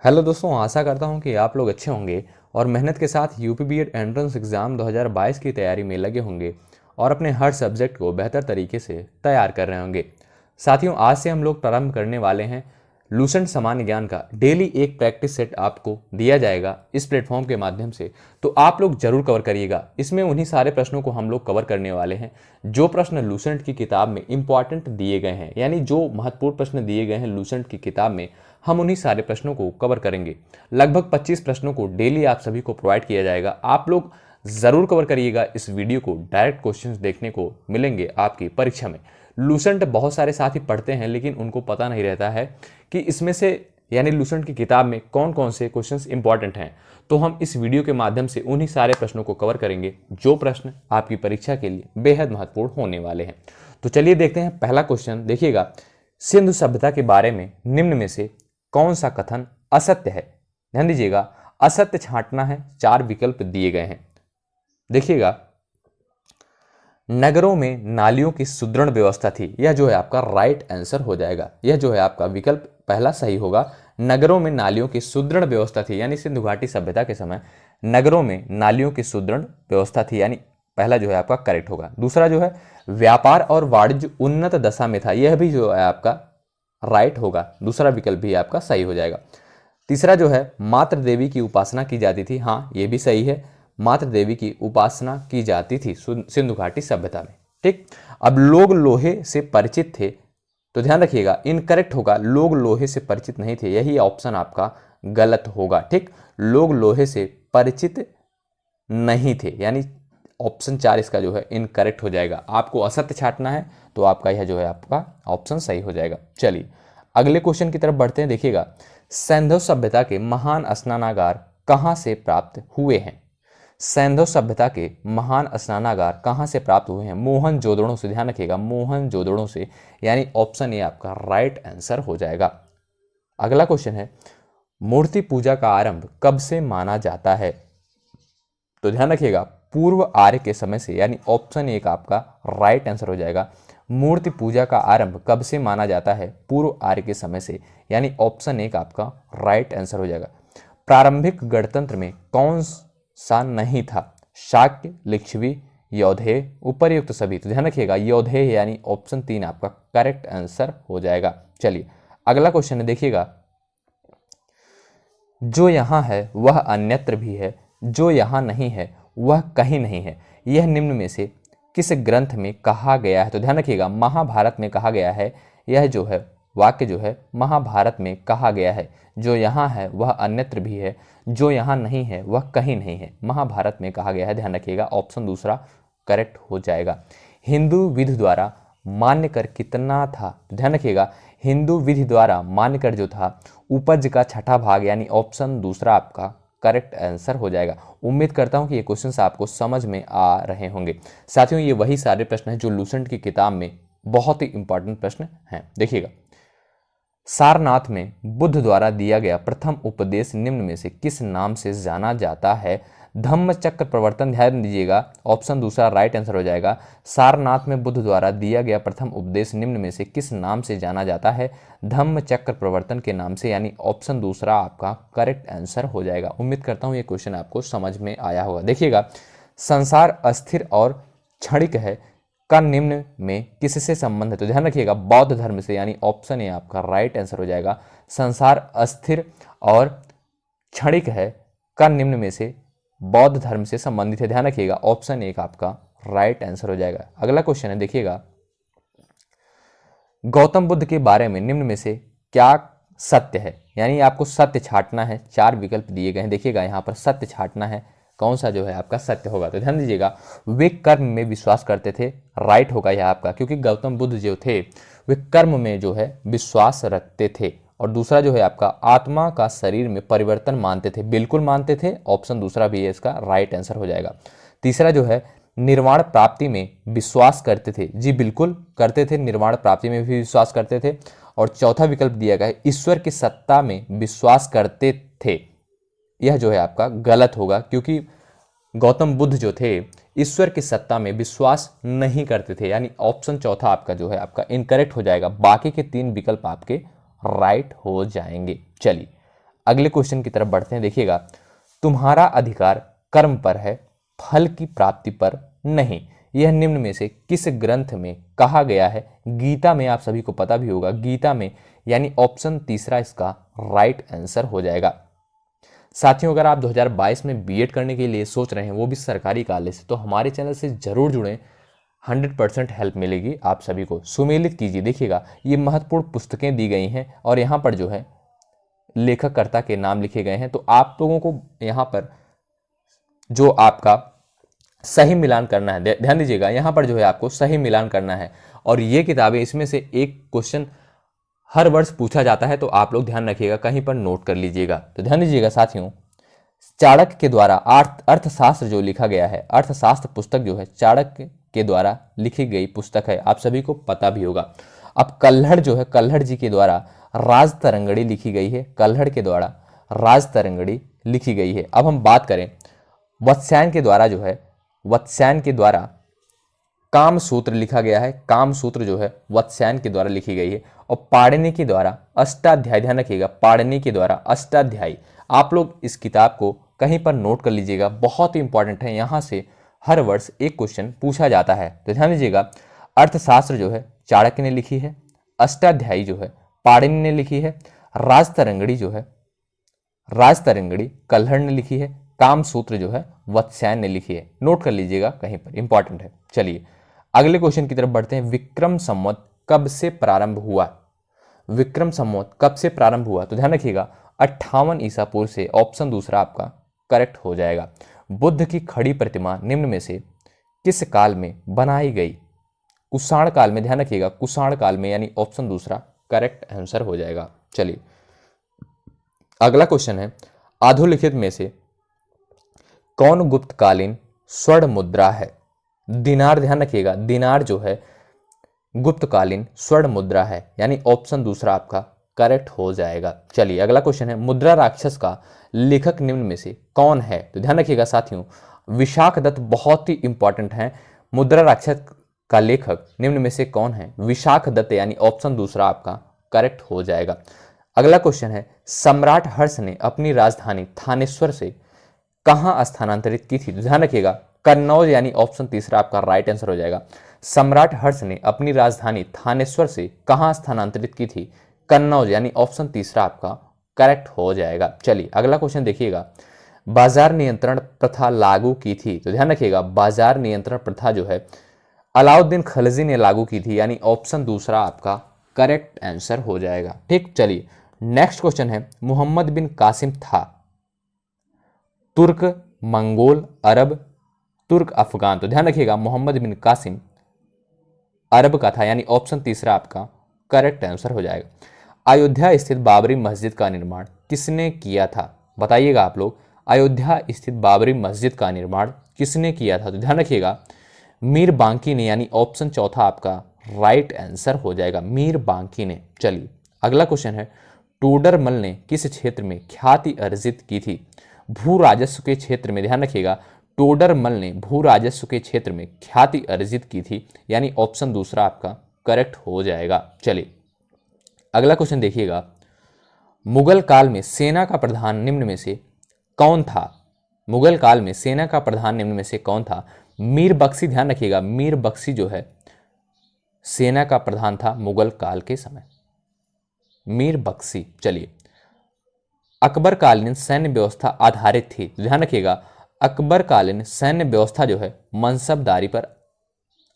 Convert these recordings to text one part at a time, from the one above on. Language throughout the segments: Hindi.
हेलो दोस्तों, आशा करता हूं कि आप लोग अच्छे होंगे और मेहनत के साथ यूपी बीएड एंट्रेंस एग्ज़ाम 2022 की तैयारी में लगे होंगे और अपने हर सब्जेक्ट को बेहतर तरीके से तैयार कर रहे होंगे। साथियों, आज से हम लोग प्रारंभ करने वाले हैं लूसेंट सामान्य ज्ञान का। डेली एक प्रैक्टिस सेट आपको दिया जाएगा इस प्लेटफॉर्म के माध्यम से, तो आप लोग जरूर कवर करिएगा। इसमें उन्हीं सारे प्रश्नों को हम लोग कवर करने वाले हैं जो प्रश्न लूसेंट की किताब में इंपॉर्टेंट दिए गए हैं, यानी जो महत्वपूर्ण प्रश्न दिए गए हैं लूसेंट की किताब में, हम उन्हीं सारे प्रश्नों को कवर करेंगे। लगभग 25 प्रश्नों को डेली आप सभी को प्रोवाइड किया जाएगा। आप लोग जरूर कवर करिएगा इस वीडियो को। डायरेक्ट क्वेश्चंस देखने को मिलेंगे आपकी परीक्षा में। लूसेंट बहुत सारे साथी पढ़ते हैं लेकिन उनको पता नहीं रहता है कि इसमें से यानी लूसेंट की किताब में कौन कौन से क्वेश्चंस इंपॉर्टेंट हैं। तो हम इस वीडियो के माध्यम से उन्हीं सारे प्रश्नों को कवर करेंगे जो प्रश्न आपकी परीक्षा के लिए बेहद महत्वपूर्ण होने वाले हैं। तो चलिए देखते हैं पहला क्वेश्चन। देखिएगा, सिंधु सभ्यता के बारे में निम्न में से कौन सा कथन असत्य है? ध्यान दीजिएगा, असत्य छांटना है। 4 विकल्प दिए गए हैं। देखिएगा, नगरों में नालियों की सुदृढ़ व्यवस्था थी। यह जो है आपका राइट आंसर हो जाएगा। यह जो है आपका विकल्प पहला सही होगा। नगरों में नालियों की सुदृढ़ व्यवस्था थी, यानी सिंधु घाटी सभ्यता के समय नगरों में नालियों की सुदृढ़ व्यवस्था थी, यानी पहला जो है आपका करेक्ट होगा। दूसरा जो है व्यापार और वाणिज्य उन्नत दशा में था। यह भी जो है आपका राइट होगा। दूसरा विकल्प भी आपका सही हो जाएगा। तीसरा जो है मातृ देवी की उपासना की जाती थी। हाँ, यह भी सही है। मातृ देवी की उपासना की जाती थी सिंधु घाटी सभ्यता में। ठीक। अब लोग लोहे से परिचित थे, तो ध्यान रखिएगा इनकरेक्ट होगा। लोग लोहे से परिचित नहीं थे, यही ऑप्शन आपका गलत होगा। ठीक, लोग लोहे से परिचित नहीं थे, यानी ऑप्शन 4 इसका जो है इनकरेक्ट हो जाएगा। आपको असत्य छांटना है तो आपका यह जो है आपका ऑप्शन सही हो जाएगा। चलिए अगले क्वेश्चन की तरफ बढ़ते हैं। देखिएगा, सैंधव सभ्यता के महान स्नानागार कहां से प्राप्त हुए हैं? सैंधव सभ्यता के महान स्नानागार कहां से प्राप्त हुए हैं? मोहनजोदड़ो से। ध्यान रखिएगा, मोहनजोदड़ो से, यानी ऑप्शन ए आपका राइट आंसर हो जाएगा। अगला क्वेश्चन है, मूर्ति पूजा का आरंभ कब से माना जाता है? तो ध्यान रखिएगा पूर्व आर्य के समय से, यानी ऑप्शन एक आपका राइट आंसर हो जाएगा। मूर्ति पूजा का आरंभ कब से माना जाता है? पूर्व आर्य के समय से, यानी ऑप्शन एक आपका राइट आंसर हो जाएगा। प्रारंभिक गणतंत्र में कौन सा नहीं था? शाक्य, लिच्छवी, यौधेय, उपर्युक्त सभी। तो ध्यान रखिएगा यौधेय, यानी ऑप्शन 3 आपका करेक्ट आंसर हो जाएगा। चलिए अगला क्वेश्चन है। देखिएगा, जो यहां है वह अन्यत्र भी है, जो यहां नहीं है वह कहीं नहीं है। यह निम्न में से किस ग्रंथ में कहा गया है? तो ध्यान रखिएगा महाभारत में कहा गया है। यह जो है वाक्य जो है महाभारत में कहा गया है। जो यहाँ है वह अन्यत्र भी है, जो यहाँ नहीं है वह कहीं नहीं है। महाभारत में कहा गया है। ध्यान रखिएगा ऑप्शन दूसरा करेक्ट हो जाएगा। हिंदू विधि द्वारा मान्य कर कितना था? तो ध्यान रखिएगा हिंदू विधि द्वारा मान्य कर जो था उपज का छठा भाग, यानी ऑप्शन दूसरा आपका करेक्ट आंसर हो जाएगा। उम्मीद करता हूं कि ये क्वेश्चंस आपको समझ में आ रहे होंगे। साथियों, ये वही सारे प्रश्न हैं जो लूसेंट की किताब में बहुत ही इंपॉर्टेंट प्रश्न हैं। देखिएगा, सारनाथ में बुद्ध द्वारा दिया गया प्रथम उपदेश निम्न में से किस नाम से जाना जाता है? धम्म चक्र प्रवर्तन। ध्यान दीजिएगा ऑप्शन दूसरा राइट आंसर हो जाएगा। सारनाथ में बुद्ध द्वारा दिया गया प्रथम उपदेश निम्न में से किस नाम से जाना जाता है? धम्म चक्र प्रवर्तन के नाम से, यानी ऑप्शन दूसरा आपका करेक्ट आंसर हो जाएगा। उम्मीद करता हूं ये क्वेश्चन आपको समझ में आया होगा। देखिएगा, संसार अस्थिर और क्षणिक है का निम्न में किससे संबंध है? तो ध्यान रखिएगा बौद्ध धर्म से, यानी ऑप्शन ए आपका राइट आंसर हो जाएगा। संसार अस्थिर और क्षणिक है का निम्न में से बौद्ध धर्म से संबंधित है। ध्यान रखिएगा ऑप्शन एक आपका राइट आंसर हो जाएगा। अगला क्वेश्चन है। देखिएगा, गौतम बुद्ध के बारे में निम्न में से क्या सत्य है? यानी आपको सत्य छांटना है। 4 विकल्प दिए गए हैं। देखिएगा यहाँ पर सत्य छांटना है, कौन सा जो है आपका सत्य होगा? तो ध्यान दीजिएगा वे कर्म में विश्वास करते थे। राइट होगा यह आपका, क्योंकि गौतम बुद्ध जो थे वे कर्म में जो है विश्वास रखते थे। और दूसरा जो है आपका आत्मा का शरीर में परिवर्तन मानते थे। बिल्कुल मानते थे, ऑप्शन दूसरा भी है इसका राइट आंसर हो जाएगा। तीसरा जो है निर्वाण प्राप्ति में विश्वास करते थे। जी बिल्कुल करते थे, निर्वाण प्राप्ति में भी विश्वास करते थे। और चौथा विकल्प दिया गया है ईश्वर की सत्ता में विश्वास करते थे। यह जो है आपका गलत होगा, क्योंकि गौतम बुद्ध जो थे ईश्वर की सत्ता में विश्वास नहीं करते थे, यानी ऑप्शन चौथा आपका जो है आपका इनकरेक्ट हो जाएगा। बाकी के 3 विकल्प आपके राइट हो जाएंगे। चलिए अगले क्वेश्चन की तरफ बढ़ते हैं। देखिएगा, तुम्हारा अधिकार कर्म पर है, फल की प्राप्ति पर नहीं, यह निम्न में से किस ग्रंथ में कहा गया है? गीता में, आप सभी को पता भी होगा, गीता में, यानी ऑप्शन तीसरा इसका राइट आंसर हो जाएगा। साथियों, अगर आप 2022 में बीएड करने के लिए सोच रहे हैं, वो भी सरकारी कॉलेज से, तो हमारे चैनल से जरूर जुड़ें। 100% हेल्प मिलेगी आप सभी को। सुमेलित कीजिए। देखिएगा, ये महत्वपूर्ण पुस्तकें दी गई हैं और यहाँ पर जो है लेखककर्ता के नाम लिखे गए हैं। तो आप लोगों को यहाँ पर जो आपका सही मिलान करना है, ध्यान दीजिएगा, यहाँ पर जो है आपको सही मिलान करना है। और ये किताबें, इसमें से एक क्वेश्चन हर वर्ष पूछा जाता है, तो आप लोग ध्यान रखिएगा, कहीं पर नोट कर लीजिएगा। तो ध्यान दीजिएगा साथियों, चाणक्य के द्वारा अर्थशास्त्र जो लिखा गया है, अर्थशास्त्र पुस्तक जो है चाणक्य के द्वारा लिखी गई पुस्तक है, आप सभी को पता भी होगा। अब कल्हड़ जो है, कल्हड़ जी के द्वारा राजतरंगिणी लिखी गई है, कल्हड़ के द्वारा राजतरंगिणी लिखी गई है। अब हम बात करें वत्स्यायन के द्वारा, जो है वत्स्यायन के द्वारा काम सूत्र लिखा गया है, काम सूत्र जो है वत्स्यायन के द्वारा लिखी गई है। और पाणिनि के द्वारा अष्टाध्यायी, ध्यान रखिएगा, पाणिनि के द्वारा अष्टाध्यायी। आप लोग इस किताब को कहीं पर नोट कर लीजिएगा, बहुत ही इंपॉर्टेंट है, यहाँ से हर वर्ष एक क्वेश्चन पूछा जाता है। तो ध्यान दीजिएगा, अर्थशास्त्र जो है चाणक्य ने लिखी है, अष्टाध्यायी जो है पाणिनि ने लिखी है, राजतरंगिणी जो है राजतरंगिणी कल्हड़ ने लिखी है, काम सूत्र जो है वत्स्यायन ने लिखी है। नोट कर लीजिएगा, कहीं पर इंपॉर्टेंट है। चलिए अगले क्वेश्चन की तरफ बढ़ते हैं। विक्रम संवत कब से प्रारंभ हुआ? विक्रम संवत कब से प्रारंभ हुआ? तो ध्यान रखिएगा, 58 ईसा पूर्व से, ऑप्शन दूसरा आपका करेक्ट हो जाएगा। बुद्ध की खड़ी प्रतिमा निम्न में से किस काल में बनाई गई? कुषाण काल में, ध्यान रखिएगा, कुषाण काल में, यानी ऑप्शन दूसरा करेक्ट आंसर हो जाएगा। चलिए अगला क्वेश्चन है, अधोलिखित में से कौन गुप्तकालीन स्वर्ण मुद्रा है? दिनार, ध्यान रखिएगा, दिनार जो है गुप्तकालीन स्वर्ण मुद्रा है, यानी ऑप्शन दूसरा आपका करेक्ट हो जाएगा। चलिए अगला क्वेश्चन है, मुद्रा राक्षस का लेखक निम्न में से कौन है? तो ध्यान रखिएगा साथियों, विशाख दत्त बहुत ही इंपॉर्टेंट है। मुद्रा राक्षस का लेखक निम्न में से कौन है? विशाख दत्त, यानी ऑप्शन दूसरा आपका करेक्ट हो जाएगा। अगला क्वेश्चन है, सम्राट हर्ष ने अपनी राजधानी थानेश्वर से कहां स्थानांतरित की थी? ध्यान रखिएगा, कन्नौज, यानी ऑप्शन तीसरा आपका राइट आंसर हो जाएगा। सम्राट हर्ष ने अपनी राजधानी थानेश्वर से कहां स्थानांतरित की थी? कन्नौज, यानी ऑप्शन तीसरा आपका करेक्ट हो जाएगा। चलिए अगला क्वेश्चन देखिएगा, बाजार नियंत्रण प्रथा लागू की थी? तो ध्यान रखिएगा, बाजार नियंत्रण प्रथा जो है अलाउद्दीन खलजी ने लागू की थी, यानी ऑप्शन दूसरा आपका करेक्ट आंसर हो जाएगा। ठीक, चलिए नेक्स्ट क्वेश्चन है, मोहम्मद बिन कासिम था तुर्क, मंगोल, अरब, तुर्क, अफगान? तो ध्यान रखिएगा, मोहम्मद बिन कासिम अरब का था, यानी ऑप्शन तीसरा आपका करेक्ट आंसर हो जाएगा। अयोध्या स्थित बाबरी मस्जिद का निर्माण किसने किया था? बताइएगा आप लोग, अयोध्या स्थित बाबरी मस्जिद का निर्माण किसने किया था? तो ध्यान रखिएगा, मीर बांकी ने, यानी ऑप्शन चौथा आपका राइट आंसर हो जाएगा, मीर बांकी ने। चलिए अगला क्वेश्चन है, टोडरमल ने किस क्षेत्र में ख्याति अर्जित की थी? भू राजस्व के क्षेत्र में, ध्यान रखिएगा, टोडरमल ने भू राजस्व के क्षेत्र में ख्याति अर्जित की थी, यानी ऑप्शन दूसरा आपका करेक्ट हो जाएगा। चलिए अगला क्वेश्चन देखिएगा, मुगल काल में सेना का प्रधान निम्न में से कौन था? मुगल काल में सेना का प्रधान निम्न में से कौन था? मीर बख्शी, ध्यान रखिएगा, मीर बख्शी जो है सेना का प्रधान था मुगल काल के समय, मीर बख्शी। चलिए अकबरकालीन सैन्य व्यवस्था आधारित थी? ध्यान रखिएगा, अकबरकालीन सैन्य व्यवस्था जो है मनसबदारी पर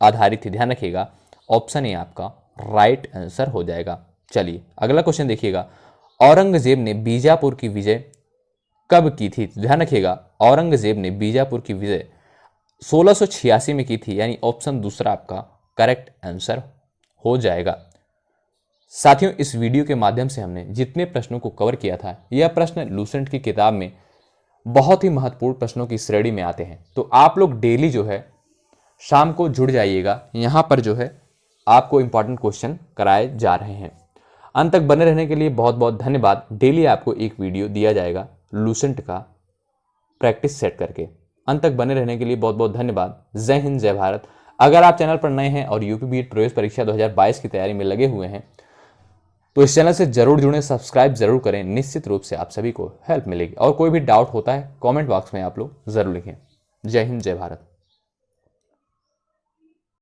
आधारित थी, ध्यान रखिएगा, ऑप्शन ए आपका राइट आंसर हो जाएगा। चलिए अगला क्वेश्चन देखिएगा, औरंगजेब ने बीजापुर की विजय कब की थी? ध्यान रखिएगा, औरंगजेब ने बीजापुर की विजय 1686 में की थी, यानी ऑप्शन दूसरा आपका करेक्ट आंसर हो जाएगा। साथियों, इस वीडियो के माध्यम से हमने जितने प्रश्नों को कवर किया था, यह प्रश्न लूसेंट की किताब में बहुत ही महत्वपूर्ण प्रश्नों की श्रेणी में आते हैं। तो आप लोग डेली जो है शाम को जुड़ जाइएगा, यहाँ पर जो है आपको इंपॉर्टेंट क्वेश्चन कराए जा रहे हैं। अंत तक बने रहने के लिए बहुत बहुत धन्यवाद। डेली आपको एक वीडियो दिया जाएगा लूसेंट का प्रैक्टिस सेट करके। अंत तक बने रहने के लिए बहुत बहुत धन्यवाद। जय हिंद, जय भारत। अगर आप चैनल पर नए हैं और यूपी बीएड प्रवेश परीक्षा 2022 की तैयारी में लगे हुए हैं तो इस चैनल से जरूर जुड़ें, सब्सक्राइब जरूर करें, निश्चित रूप से आप सभी को हेल्प मिलेगी। और कोई भी डाउट होता है कमेंट बॉक्स में आप लोग जरूर लिखें। जय हिंद, जय भारत।